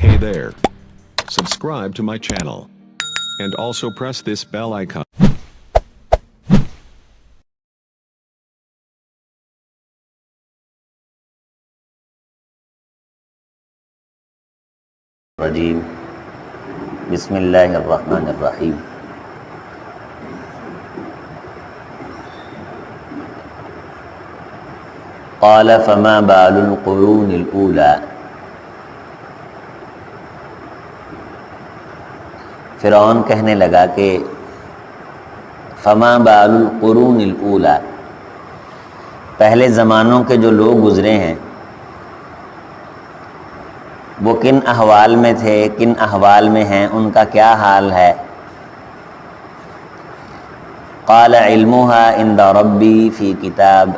Hey there. Subscribe to my channel. And also press this bell icon. الرجیم بسم اللہ الرحمن الرحیم قال فما بال القرون الاولى فرعون کہنے لگا کہ فما بال القرون الاولى پہلے زمانوں کے جو لوگ گزرے ہیں وہ کن احوال میں تھے، کن احوال میں ہیں، ان کا کیا حال ہے۔ قال علمها عند ربی فی کتاب،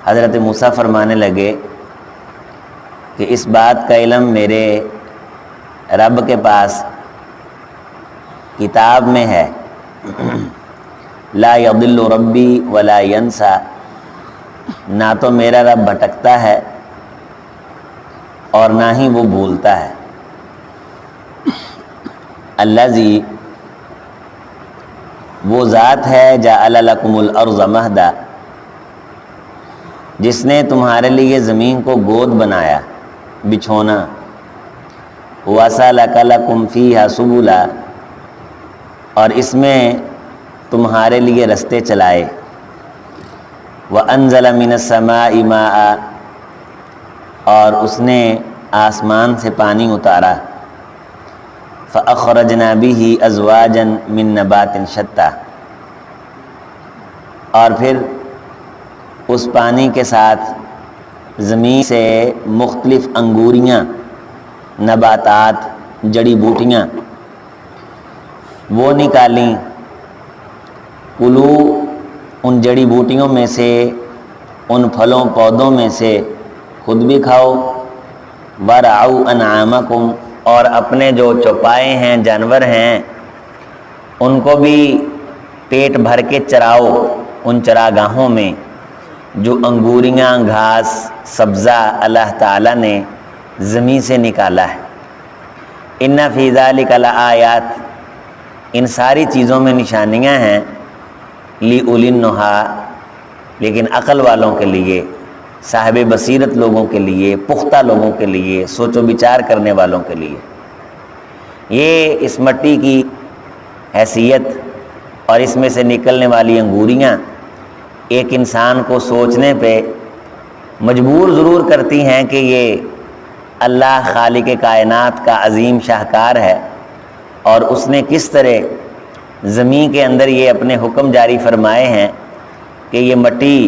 حضرت موسیٰ فرمانے لگے کہ اس بات کا علم میرے رب کے پاس کتاب میں ہے۔ لا یضل ربی ولا ینسا، نہ تو میرا رب بھٹکتا ہے اور نہ ہی وہ بھولتا ہے۔ الذی، وہ ذات ہے جعل لکم الارض مہدا، جس نے تمہارے لیے زمین کو گود بنایا، بچھونا۔ وسلک لکم فیہا سبلا، اور اس میں تمہارے لیے رستے چلائے۔ وانزل من السماء ماء، اور اس نے آسمان سے پانی اتارا۔ فأخرجنا به ازواجا من نبات شتى، اور پھر اس پانی کے ساتھ زمین سے مختلف انگوریاں، نباتات، جڑی بوٹیاں وہ نکالیں۔ کلو، ان جڑی بوٹیوں میں سے، ان پھلوں پودوں میں سے خود بھی کھاؤ۔ وَرَعَوْا أَنْعَامَكُمْ، اور اپنے جو چوپائے ہیں، جانور ہیں، ان کو بھی پیٹ بھر کے چراؤ ان چراگاہوں میں جو انگوریاں، گھاس، سبزہ اللہ تعالیٰ نے زمین سے نکالا ہے۔ إِنَّ فِي ذَلِكَ لَآيَاتٍ، ان ساری چیزوں میں نشانیاں ہیں۔ لِأُولِي النُّہَىٰ، لیکن عقل والوں کے لیے، صاحب بصیرت لوگوں کے لیے، پختہ لوگوں کے لیے، سوچ و بچار کرنے والوں کے لیے۔ یہ اس مٹی کی حیثیت اور اس میں سے نکلنے والی انگوریاں ایک انسان کو سوچنے پہ مجبور ضرور کرتی ہیں کہ یہ اللہ خالق کائنات کا عظیم شاہکار ہے، اور اس نے کس طرح زمین کے اندر یہ اپنے حکم جاری فرمائے ہیں کہ یہ مٹی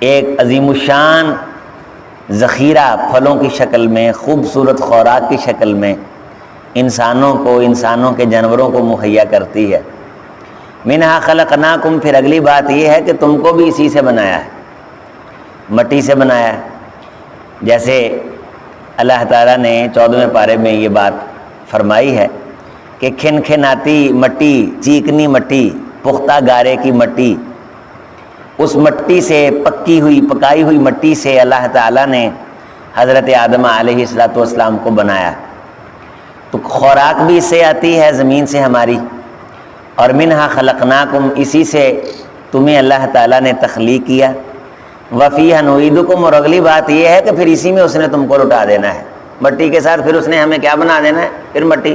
ایک عظیم الشان ذخیرہ پھلوں کی شکل میں، خوبصورت خوراک کی شکل میں انسانوں کو، انسانوں کے جانوروں کو مہیا کرتی ہے۔ منہا خلقناکم، پھر اگلی بات یہ ہے کہ تم کو بھی اسی سے بنایا ہے، مٹی سے بنایا ہے۔ جیسے اللہ تعالیٰ نے 14ویں پارے میں یہ بات فرمائی ہے کہ کھنکھناتی مٹی، چیکنی مٹی، پختہ گارے کی مٹی، اس مٹی سے پکی ہوئی، پکائی ہوئی مٹی سے اللہ تعالیٰ نے حضرت آدم علیہ السلام کو بنایا۔ تو خوراک بھی اس سے آتی ہے زمین سے ہماری، اور منہا خلقناکم، اسی سے تمہیں اللہ تعالیٰ نے تخلیق کیا۔ وفیہا نعیدکم، اور اگلی بات یہ ہے کہ پھر اسی میں اس نے تم کو لٹا دینا ہے، مٹی کے ساتھ پھر اس نے ہمیں کیا بنا دینا ہے؟ پھر مٹی۔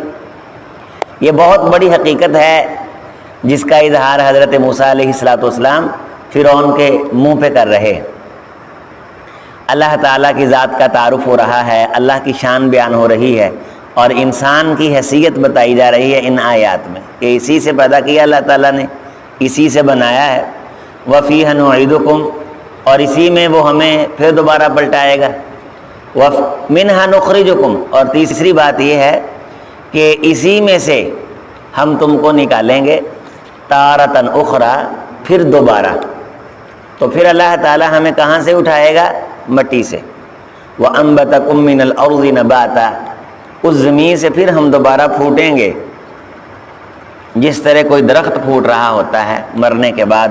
یہ بہت بڑی حقیقت ہے جس کا اظہار حضرت موسیٰ علیہ السلام فرعون کے منہ پہ کر رہے۔ اللہ تعالیٰ کی ذات کا تعارف ہو رہا ہے، اللہ کی شان بیان ہو رہی ہے، اور انسان کی حیثیت بتائی جا رہی ہے ان آیات میں کہ اسی سے پیدا کیا اللہ تعالیٰ نے، اسی سے بنایا ہے۔ وَفِيهَا نُعِيدُكُمْ، اور اسی میں وہ ہمیں پھر دوبارہ پلٹائے گا۔ وَمِنْهَا نُخْرِجُكُمْ، اور تیسری بات یہ ہے کہ اسی میں سے ہم تم کو نکالیں گے، تارتاً اخرى، پھر دوبارہ۔ تو پھر اللہ تعالیٰ ہمیں کہاں سے اٹھائے گا؟ مٹی سے۔ وَأَنبَتَكُم مِّنَ الْأَرْضِ نَبَاتًا، اس زمین سے پھر ہم دوبارہ پھوٹیں گے، جس طرح کوئی درخت پھوٹ رہا ہوتا ہے مرنے کے بعد۔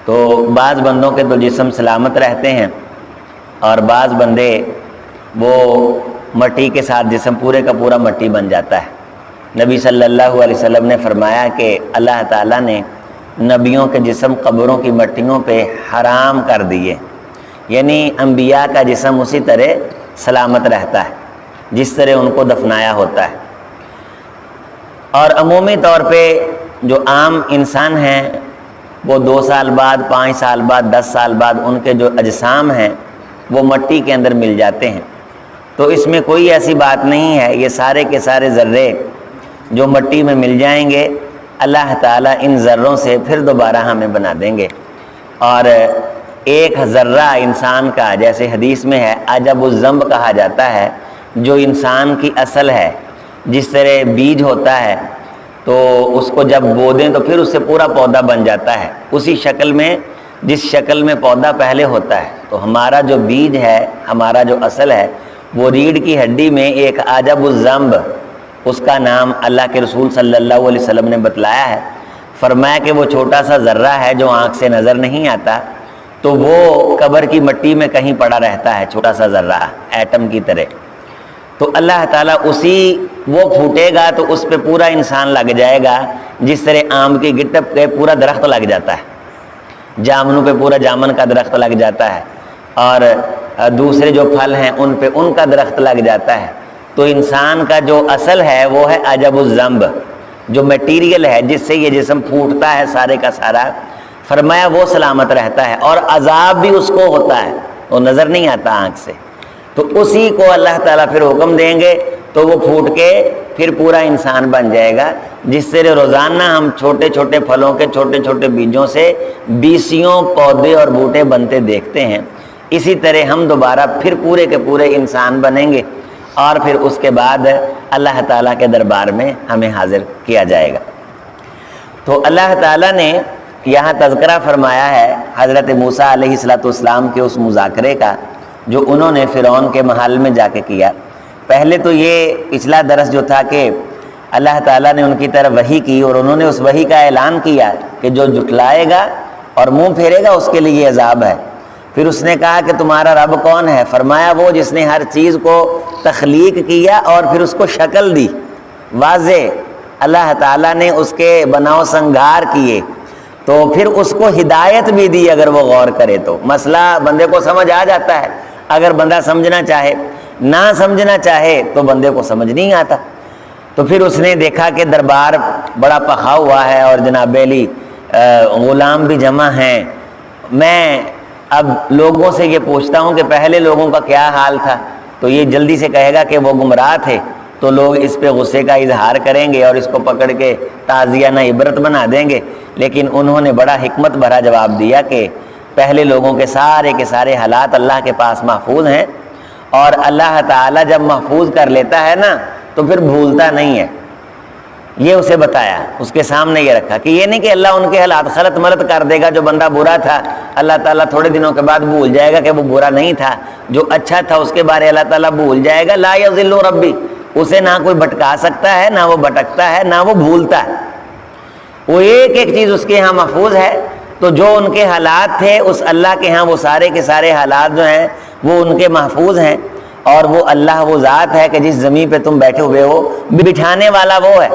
تو بعض بندوں کے تو جسم سلامت رہتے ہیں، اور بعض بندے وہ مٹی کے ساتھ جسم پورے کا پورا مٹی بن جاتا ہے۔ نبی صلی اللہ علیہ وسلم نے فرمایا کہ اللہ تعالیٰ نے نبیوں کے جسم قبروں کی مٹیوں پہ حرام کر دیے، یعنی انبیاء کا جسم اسی طرح سلامت رہتا ہے جس طرح ان کو دفنایا ہوتا ہے۔ اور عمومی طور پہ جو عام انسان ہیں وہ 2 سال بعد، 5 سال بعد، 10 سال بعد ان کے جو اجسام ہیں وہ مٹی کے اندر مل جاتے ہیں، تو اس میں کوئی ایسی بات نہیں ہے، یہ سارے کے سارے ذرے جو مٹی میں مل جائیں گے اللہ تعالیٰ ان ذروں سے پھر دوبارہ ہمیں بنا دیں گے۔ اور ایک ذرہ انسان کا، جیسے حدیث میں ہے، عجب الذنب کہا جاتا ہے، جو انسان کی اصل ہے، جس طرح بیج ہوتا ہے تو اس کو جب بو دیں تو پھر اس سے پورا پودا بن جاتا ہے اسی شکل میں جس شکل میں پودا پہلے ہوتا ہے، تو ہمارا جو بیج ہے، ہمارا جو اصل ہے، وہ ریڑھ کی ہڈی میں ایک عجب الذنب، اس کا نام اللہ کے رسول صلی اللہ علیہ وسلم نے بتلایا ہے۔ فرمایا کہ وہ چھوٹا سا ذرہ ہے جو آنکھ سے نظر نہیں آتا، تو وہ قبر کی مٹی میں کہیں پڑا رہتا ہے، چھوٹا سا ذرہ ایٹم کی طرح۔ تو اللہ تعالیٰ وہ پھوٹے گا تو اس پہ پورا انسان لگ جائے گا، جس طرح آم کی گٹپ پہ پورا درخت لگ جاتا ہے، جامنوں پہ پورا جامن کا درخت لگ جاتا ہے، اور دوسرے جو پھل ہیں ان پہ ان کا درخت لگ جاتا ہے۔ تو انسان کا جو اصل ہے وہ ہے عجب الذنب، جو میٹیریل ہے جس سے یہ جسم پھوٹتا ہے سارے کا سارا، فرمایا وہ سلامت رہتا ہے، اور عذاب بھی اس کو ہوتا ہے، وہ نظر نہیں آتا آنکھ سے، تو اسی کو اللہ تعالیٰ پھر حکم دیں گے تو وہ پھوٹ کے پھر پورا انسان بن جائے گا، جس سے روزانہ ہم چھوٹے چھوٹے پھلوں کے چھوٹے چھوٹے بیجوں سے بیسیوں پودے اور بوٹے بنتے دیکھتے ہیں، اسی طرح ہم دوبارہ پھر پورے کے پورے انسان بنیں گے، اور پھر اس کے بعد اللہ تعالیٰ کے دربار میں ہمیں حاضر کیا جائے گا۔ تو اللہ تعالیٰ نے یہاں تذکرہ فرمایا ہے حضرت موسیٰ علیہ السلام کے اس مذاکرے کا جو انہوں نے فرعون کے محل میں جا کے کیا۔ پہلے تو یہ پچھلا درس جو تھا کہ اللہ تعالیٰ نے ان کی طرف وحی کی، اور انہوں نے اس وحی کا اعلان کیا کہ جو جھٹلائے گا اور منہ پھیرے گا اس کے لیے عذاب ہے۔ پھر اس نے کہا کہ تمہارا رب کون ہے؟ فرمایا وہ جس نے ہر چیز کو تخلیق کیا اور پھر اس کو شکل دی، واضح اللہ تعالیٰ نے اس کے بناؤ سنگار کیے، تو پھر اس کو ہدایت بھی دی اگر وہ غور کرے تو۔ مسئلہ بندے کو سمجھ آ جاتا ہے اگر بندہ سمجھنا چاہے، نہ سمجھنا چاہے تو بندے کو سمجھ نہیں آتا۔ تو پھر اس نے دیکھا کہ دربار بڑا پخا ہوا ہے اور جناب علی غلام بھی جمع ہیں، میں اب لوگوں سے یہ پوچھتا ہوں کہ پہلے لوگوں کا کیا حال تھا، تو یہ جلدی سے کہے گا کہ وہ گمراہ تھے، تو لوگ اس پہ غصے کا اظہار کریں گے اور اس کو پکڑ کے تعزیہ عبرت بنا دیں گے۔ لیکن انہوں نے بڑا حکمت بھرا جواب دیا کہ پہلے لوگوں کے سارے حالات اللہ کے پاس محفوظ ہیں، اور اللہ تعالیٰ جب محفوظ کر لیتا ہے نا تو پھر بھولتا نہیں ہے۔ یہ اسے بتایا، اس کے سامنے یہ رکھا کہ یہ نہیں کہ اللہ ان کے حالات خلط ملط کر دے گا، جو بندہ برا تھا اللہ تعالیٰ تھوڑے دنوں کے بعد بھول جائے گا کہ وہ برا نہیں تھا، جو اچھا تھا اس کے بارے اللہ تعالیٰ بھول جائے گا۔ لا یضل ربی، اسے نہ کوئی بھٹکا سکتا ہے، نہ وہ بھٹکتا ہے، نہ وہ بھولتا ہے، وہ ایک ایک چیز اس کے ہاں محفوظ ہے۔ تو جو ان کے حالات تھے اس اللہ کے ہاں وہ سارے کے سارے حالات جو ہیں وہ ان کے محفوظ ہیں، اور وہ اللہ وہ ذات ہے کہ جس زمین پہ تم بیٹھے ہوئے ہو بٹھانے والا وہ ہے،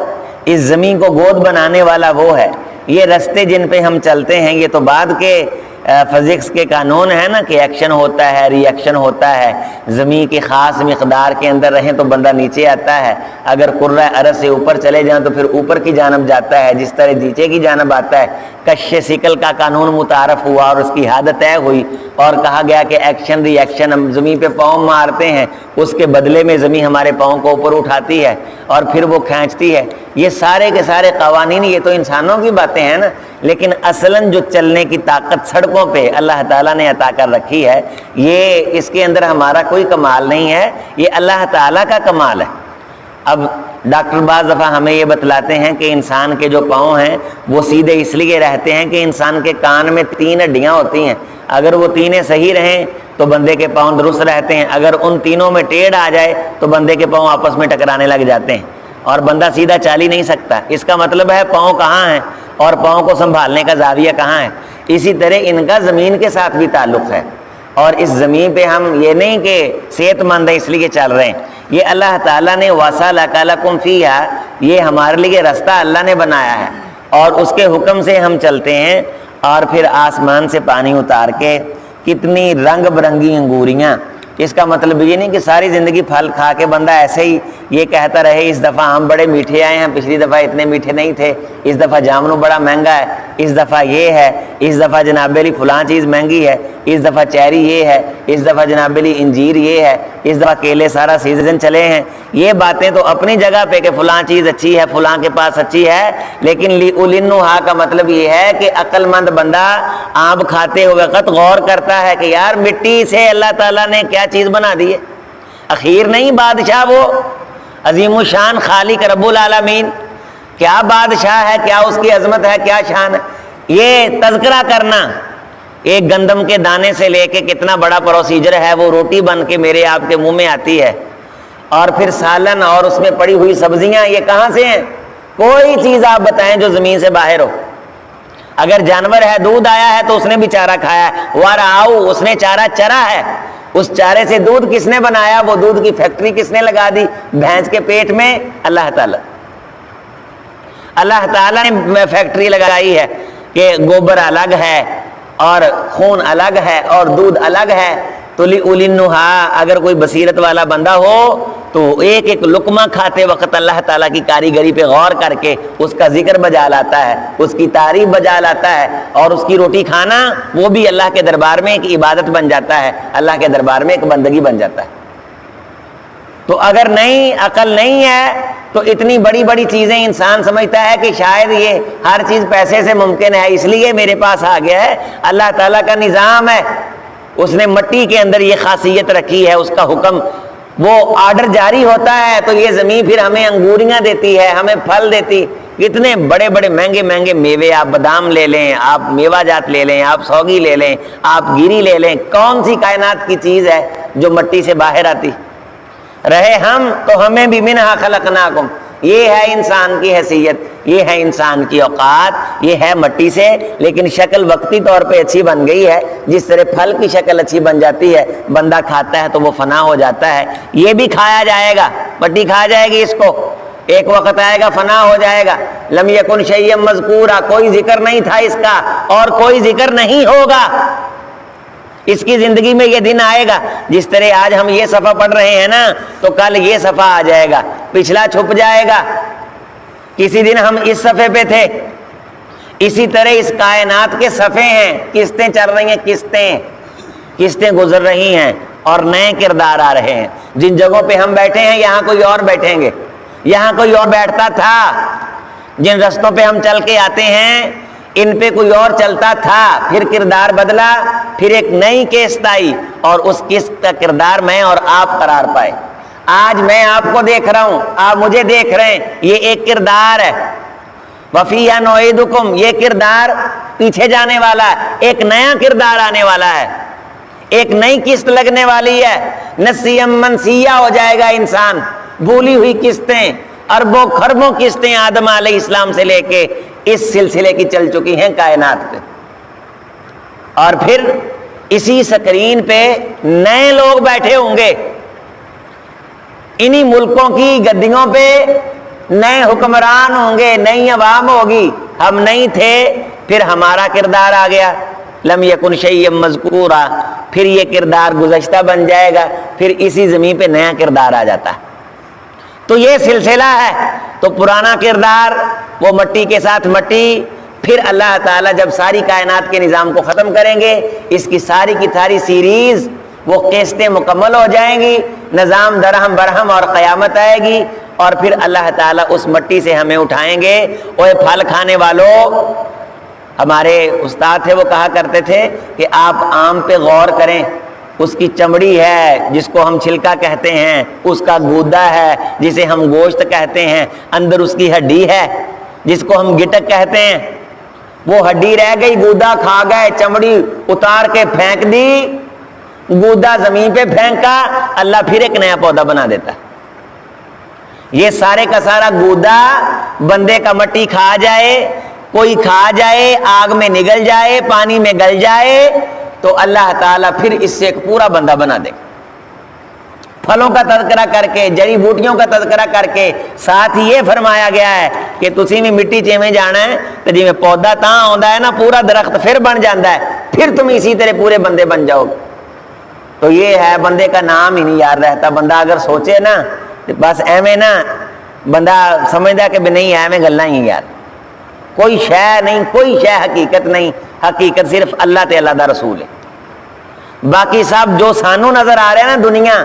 اس زمین کو گود بنانے والا وہ ہے۔ یہ رستے جن پہ ہم چلتے ہیں یہ تو بعد کے فزکس کے قانون ہے نا کہ ایکشن ہوتا ہے، ری ایکشن ہوتا ہے، زمین کی خاص مقدار کے اندر رہیں تو بندہ نیچے آتا ہے، اگر کرۂ ارض سے اوپر چلے جائیں تو پھر اوپر کی جانب جاتا ہے، جس طرح نیچے کی جانب آتا ہے۔ کش سکل کا قانون متعارف ہوا اور اس کی حد طے ہوئی، اور کہا گیا کہ ایکشن ری ایکشن، ہم زمین پہ پاؤں مارتے ہیں، اس کے بدلے میں زمین ہمارے پاؤں کو اوپر اٹھاتی ہے اور پھر وہ کھینچتی ہے۔ یہ سارے کے سارے قوانین یہ تو انسانوں کی باتیں ہیں نا، لیکن اصلاً جو چلنے کی طاقت سڑکوں پہ اللہ تعالیٰ نے عطا کر رکھی ہے، یہ اس کے اندر ہمارا کوئی کمال نہیں ہے، یہ اللہ تعالیٰ کا کمال ہے۔ اب ڈاکٹر بعض دفعہ ہمیں یہ بتلاتے ہیں کہ انسان کے جو پاؤں ہیں وہ سیدھے اس لیے رہتے ہیں کہ انسان کے کان میں 3 ہڈیاں ہوتی ہیں، اگر وہ تینیں صحیح رہیں تو بندے کے پاؤں درست رہتے ہیں، اگر ان تینوں میں ٹیڑھ آ جائے تو بندے کے پاؤں آپس میں ٹکرانے لگ جاتے ہیں اور بندہ سیدھا چال ہی نہیں سکتا۔ اس کا مطلب ہے پاؤں کہاں ہیں اور پاؤں کو سنبھالنے کا زاویہ کہاں ہے۔ اسی طرح ان کا زمین کے ساتھ بھی تعلق ہے۔ اور اس زمین پہ ہم یہ نہیں کہ صحت مند ہیں اس لیے چل رہے ہیں، یہ اللہ تعالیٰ نے وَسَلَكَ لَكُمْ فِيهَا، یہ ہمارے لیے رستہ اللہ نے بنایا ہے اور اس کے حکم سے ہم چلتے ہیں۔ اور پھر آسمان سے پانی اتار کے کتنی رنگ برنگی انگوریاں، اس کا مطلب یہ نہیں کہ ساری زندگی پھل کھا کے بندہ ایسے ہی یہ کہتا رہے اس دفعہ ہم بڑے میٹھے آئے ہیں، پچھلی دفعہ اتنے میٹھے نہیں تھے، اس دفعہ جامنو بڑا مہنگا ہے، اس دفعہ یہ ہے، اس دفعہ جناب علی فلاں چیز مہنگی ہے، اس دفعہ چیری یہ ہے، اس دفعہ جناب علی انجیر یہ ہے، اس دفعہ کیلے سارا سیزن چلے ہیں۔ یہ باتیں تو اپنی جگہ پہ کہ فلاں چیز اچھی ہے، فلاں کے پاس اچھی ہے، لیکن لِأُولِنُّہا کا مطلب یہ ہے کہ عقل مند بندہ آم کھاتے ہوئے وقت غور کرتا ہے کہ یار مٹی سے اللہ تعالیٰ نے کیا چیز بنا دی ہے۔ اخیر نہیں بادشاہ وہ عظیم الشان خالق رب العالمین، کیا بادشاہ ہے، کیا اس کی عظمت ہے، کیا شان ہے۔ یہ تذکرہ کرنا، ایک گندم کے دانے سے لے کے کتنا بڑا پروسیجر ہے، وہ روٹی بن کے میرے آپ کے منہ میں آتی ہے، اور پھر سالن اور اس میں پڑی ہوئی سبزیاں، یہ کہاں سے ہیں؟ کوئی چیز آپ بتائیں جو زمین سے باہر ہو۔ اگر جانور ہے، دودھ آیا ہے تو اس نے بھی چارہ کھایا ہے، وَرَعَوْا، اس نے چارہ چرا ہے، اس چارے سے دودھ کس نے بنایا، وہ دودھ کی فیکٹری کس نے لگا دی بھینس کے پیٹ میں؟ اللہ تعالیٰ۔ اللہ تعالیٰ نے فیکٹری لگائی ہے کہ گوبر الگ ہے اور خون الگ ہے اور دودھ الگ ہے۔ تو لِأُولِنُّہا، اگر کوئی بصیرت والا بندہ ہو تو ایک ایک لقمہ کھاتے وقت اللہ تعالیٰ کی کاریگری پہ غور کر کے اس کا ذکر بجا لاتا ہے، اس کی تعریف بجا لاتا ہے، اور اس کی روٹی کھانا وہ بھی اللہ کے دربار میں ایک عبادت بن جاتا ہے، اللہ کے دربار میں ایک بندگی بن جاتا ہے۔ تو اگر نہیں عقل نہیں ہے تو اتنی بڑی بڑی چیزیں انسان سمجھتا ہے کہ شاید یہ ہر چیز پیسے سے ممکن ہے، اس لیے میرے پاس آ گیا ہے۔ اللہ تعالیٰ کا نظام ہے، اس نے مٹی کے اندر یہ خاصیت رکھی ہے، اس کا حکم، وہ آرڈر جاری ہوتا ہے تو یہ زمین پھر ہمیں انگوریاں دیتی ہے، ہمیں پھل دیتی۔ اتنے بڑے بڑے مہنگے مہنگے میوے، آپ بادام لے لیں، آپ میوہ جات لے لیں، آپ سوگی لے لیں، آپ گیری لے لیں، کون سی کائنات کی چیز ہے جو مٹی سے باہر آتی رہے؟ ہم تو ہمیں بھی منہا خلقناکم، یہ ہے انسان کی حیثیت، یہ ہے انسان کی اوقات، یہ ہے مٹی سے، لیکن شکل وقتی طور پہ اچھی بن گئی ہے، جس طرح پھل کی شکل اچھی بن جاتی ہے، بندہ کھاتا ہے تو وہ فنا ہو جاتا ہے، یہ بھی کھایا جائے گا، مٹی کھا جائے گی اس کو، ایک وقت آئے گا فنا ہو جائے گا۔ لم یکن شیئا مذکورا، کوئی ذکر نہیں تھا اس کا اور کوئی ذکر نہیں ہوگا، اس کی زندگی میں یہ دن آئے گا۔ جس طرح آج ہم یہ صفحہ پڑھ رہے ہیں نا، تو کل یہ صفحہ آ جائے گا، پچھلا چھپ جائے گا، کسی دن ہم اس صفحے پہ تھے۔ اسی طرح اس کائنات کے صفحے ہیں، قسطیں چل رہی ہیں، قسطیں گزر رہی ہیں اور نئے کردار آ رہے ہیں۔ جن جگہوں پہ ہم بیٹھے ہیں یہاں کوئی اور بیٹھیں گے، یہاں کوئی اور بیٹھتا تھا، جن رستوں پہ ہم چل کے آتے ہیں ان پہ کوئی اور چلتا تھا، پھر کردار بدلا، پھر ایک نئی قسط آئی اور اس قسط کا کردار میں اور آپ قرار پائے۔ آج میں آپ کو دیکھ رہا ہوں، آپ مجھے دیکھ رہے ہیں، یہ ایک کردار ہے۔ وَفِيهَا نُعِيدُكُمْ، یہ کردار پیچھے جانے والا ہے، ایک نیا کردار آنے والا ہے، ایک نئی قسط لگنے والی ہے۔ نسیًا منسیہ ہو جائے گا انسان، بھولی ہوئی قسطیں، اربوں خربوں قسطیں آدم علیہ السلام سے لے کے اس سلسلے کی چل چکی ہیں کائنات پہ، اور پھر اسی سکرین پہ نئے لوگ بیٹھے ہوں گے، انہی ملکوں کی گدیوں پہ نئے حکمران ہوں گے، نئی عوام ہوگی، ہم نہیں تھے، پھر ہمارا کردار آ گیا، لم یکن شیئا مذکورا، پھر یہ کردار گزشتہ بن جائے گا، پھر اسی زمین پہ نیا کردار آ جاتا ہے۔ تو یہ سلسلہ ہے، تو پرانا کردار وہ مٹی کے ساتھ مٹی، پھر اللہ تعالیٰ جب ساری کائنات کے نظام کو ختم کریں گے، اس کی ساری کی ساری سیریز وہ قسطیں مکمل ہو جائیں گی، نظام درہم برہم اور قیامت آئے گی، اور پھر اللہ تعالیٰ اس مٹی سے ہمیں اٹھائیں گے۔ اوے پھل کھانے والوں، ہمارے استاد تھے وہ کہا کرتے تھے کہ آپ آم پہ غور کریں، اس کی چمڑی ہے جس کو ہم چھلکا کہتے ہیں، اس کا گودا ہے جسے ہم گوشت کہتے ہیں، اندر اس کی ہڈی ہے جس کو ہم گٹک کہتے ہیں، وہ ہڈی رہ گئی، گودا کھا گئے، چمڑی اتار کے پھینک دی، گودا زمین پہ پھینکا، اللہ پھر ایک نیا پودا بنا دیتا ہے۔ یہ سارے کا سارا گودا بندے کا مٹی کھا جائے، کوئی کھا جائے، آگ میں نگل جائے، پانی میں گل جائے، تو اللہ تعالیٰ پھر اس سے ایک پورا بندہ بنا دے گا۔ پھلوں کا تذکرہ کر کے، جڑی بوٹیوں کا تذکرہ کر کے، ساتھ ہی یہ فرمایا گیا ہے کہ تسی بھی مٹی چیویں جانا ہے، تو جی میں پودا تاں آندا ہے نا پورا درخت پھر بن جاتا ہے، پھر تم اسی طرح پورے بندے بن جاؤ گے۔ تو یہ ہے بندے کا نام ہی نہیں یاد رہتا۔ بندہ اگر سوچے نا بس ایویں نا بندہ سمجھدا کہ بھی نہیں ایویں گلاں ہی یار، کوئی شے نہیں، کوئی شے حقیقت نہیں، حقیقت صرف اللہ تے اللہ دا رسول ہے۔ باقی سب جو سانو نظر آ رہا ہے نا دنیا،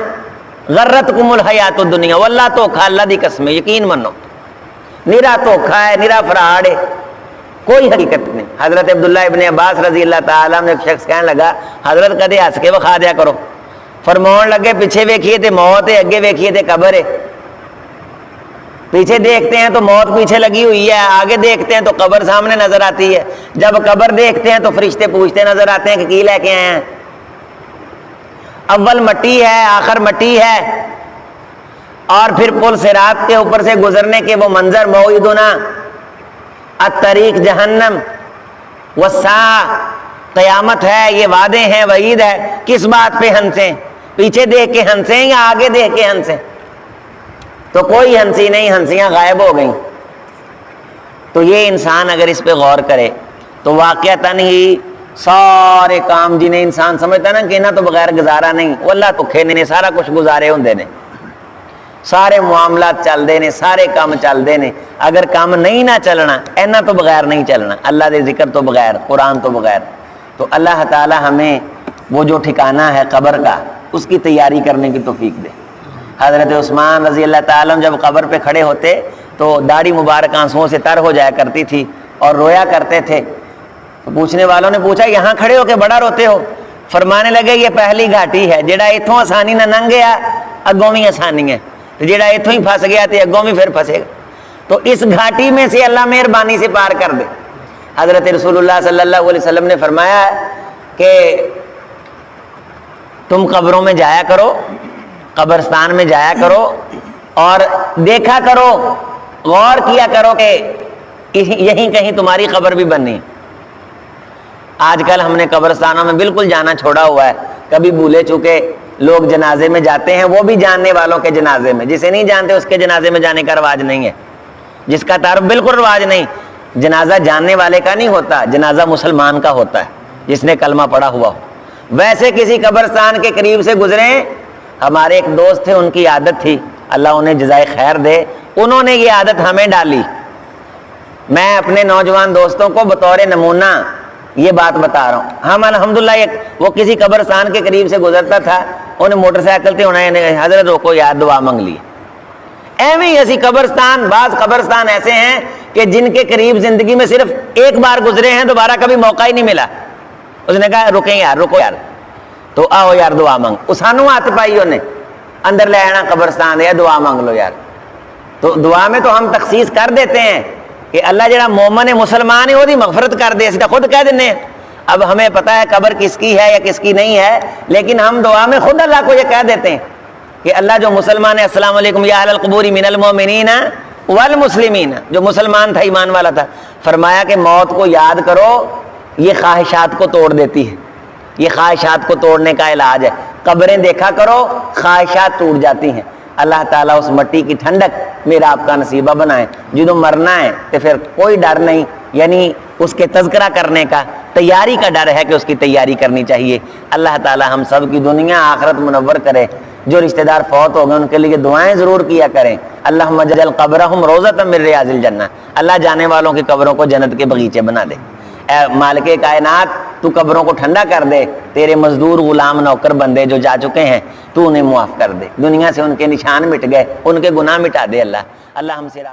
غرتکم الحیات الدنیا، واللہ دھوکھا، اللہ دی قسم، یقین منو نرا دھوکھا ہے، نرا فراڈ ہے، کوئی حقیقت نہیں۔ حضرت عبداللہ ابن عباس رضی اللہ تعالیٰ نے ایک شخص کہنے لگا حضرت کدے ہنس کے وکھا دیا کرو، فرمان لگے پیچھے ویکھیے تے موت ہے، اگے ویکھیے تے قبر ہے۔ پیچھے دیکھتے ہیں تو موت پیچھے لگی ہوئی ہے، آگے دیکھتے ہیں تو قبر سامنے نظر آتی ہے، جب قبر دیکھتے ہیں تو فرشتے پوچھتے نظر آتے ہیں کہ کی لے کے آئے ہیں، اول مٹی ہے آخر مٹی ہے، اور پھر پل صراط کے اوپر سے گزرنے کے وہ منظر، موعدنا الطریق جہنم والساعہ، قیامت ہے، یہ وعدے ہیں، وعید ہے، کس بات پہ ہنسیں؟ پیچھے دیکھ کے ہنسیں یا آگے دیکھ کے ہنسیں؟ تو کوئی ہنسی نہیں، ہنسیاں غائب ہو گئیں۔ تو یہ انسان اگر اس پہ غور کرے تو واقعتاً ہی سارے کام جنہیں انسان سمجھتا ہے نا کہ انہاں تو بغیر گزارا نہیں، وہ اللہ تو کھینے نے سارا کچھ گزارے ہوندے نے، سارے معاملات چل دے نے، سارے کام چل دے نے، اگر کام نہیں نہ چلنا اینا تو بغیر نہیں چلنا، اللہ دے ذکر تو بغیر، قرآن تو بغیر۔ تو اللہ تعالی ہمیں وہ جو ٹھکانہ ہے قبر کا اس کی تیاری کرنے کی توفیق دے۔ حضرت عثمان رضی اللہ تعالیٰ جب قبر پہ کھڑے ہوتے تو داڑھی مبارک آنسوؤں سے تر ہو جایا کرتی تھی اور رویا کرتے تھے۔ تو پوچھنے والوں نے پوچھا یہاں کھڑے ہو کے بڑا روتے ہو؟ فرمانے لگے یہ پہلی گھاٹی ہے، جڑا اتھوں آسانی نہ لنگ گیا اگوں بھی آسانی ہے، تو جڑا اتھوں ہی پھنس گیا تو اگوں بھی پھر پھنسے گا، تو اس گھاٹی میں سے اللہ مہربانی سے پار کر دے۔ حضرت رسول اللہ صلی اللہ علیہ وسلم نے فرمایا کہ تم قبروں میں جایا کرو، قبرستان میں جایا کرو اور دیکھا کرو، غور کیا کرو کہ یہیں کہیں تمہاری قبر بھی بننی۔ آج کل ہم نے قبرستانوں میں بالکل جانا چھوڑا ہوا ہے، کبھی بھولے چکے لوگ جنازے میں جاتے ہیں، وہ بھی جاننے والوں کے جنازے میں، جسے نہیں جانتے اس کے جنازے میں جانے کا رواج نہیں ہے، جس کا تعارف بالکل رواج نہیں۔ جنازہ جاننے والے کا نہیں ہوتا، جنازہ مسلمان کا ہوتا ہے جس نے کلمہ پڑھا ہوا ہو۔ ویسے کسی قبرستان کے قریب سے گزریں، ہمارے ایک دوست تھے، ان کی عادت تھی، اللہ انہیں جزائے خیر دے، انہوں نے یہ عادت ہمیں ڈالی۔ میں اپنے نوجوان دوستوں کو بطور نمونہ یہ بات بتا رہا ہوں، ہم الحمدللہ وہ کسی قبرستان کے قریب سے گزرتا تھا، انہیں موٹر سائیکل تھی، انہیں حضرت روکو یاد دعا مانگ لی۔ ایویں ہی ایسی قبرستان، بعض قبرستان ایسے ہیں کہ جن کے قریب زندگی میں صرف ایک بار گزرے ہیں، دوبارہ کبھی موقع ہی نہیں ملا۔ اس نے کہا رکیں یار، رکو یار، تو آؤ یار دعا مانگ، اسانوں ہاتھ پائی انہیں اندر لے آنا قبرستان یا دعا مانگ لو یار۔ تو دعا میں تو ہم تخصیص کر دیتے ہیں کہ اللہ جڑا مومن ہے، مسلمان ہے، وہ دی مغفرت کر دے، اسے خود کہہ دینے ہیں۔ اب ہمیں پتہ ہے قبر کس کی ہے یا کس کی نہیں ہے، لیکن ہم دعا میں خود اللہ کو یہ کہہ دیتے ہیں کہ اللہ جو مسلمان ہے، السلام علیکم یا اہل القبور من المؤمنین والمسلمین، جو مسلمان تھا، ایمان والا تھا، فرمایا کہ موت کو یاد کرو، یہ خواہشات کو توڑ دیتی ہے، یہ خواہشات کو توڑنے کا علاج ہے۔ قبریں دیکھا کرو، خواہشات ٹوٹ جاتی ہیں۔ اللہ تعالیٰ اس مٹی کی ٹھنڈک میرا آپ کا نصیبہ بنائے، جدوں مرنا ہے تو پھر کوئی ڈر نہیں، یعنی اس کے تذکرہ کرنے کا، تیاری کا ڈر ہے کہ اس کی تیاری کرنی چاہیے۔ اللہ تعالیٰ ہم سب کی دنیا آخرت منور کرے۔ جو رشتہ دار فوت ہو گئے ان کے لیے دعائیں ضرور کیا کریں، اللہم اجعل قبرہم روضۃ من ریاض الجنہ، اللہ جانے والوں کی قبروں کو جنت کے بغیچے بنا دے۔ اے مالک کائنات، تو قبروں کو ٹھنڈا کر دے، تیرے مزدور غلام نوکر بندے جو جا چکے ہیں تو انہیں معاف کر دے، دنیا سے ان کے نشان مٹ گئے، ان کے گناہ مٹا دے۔ اللہ ہم سے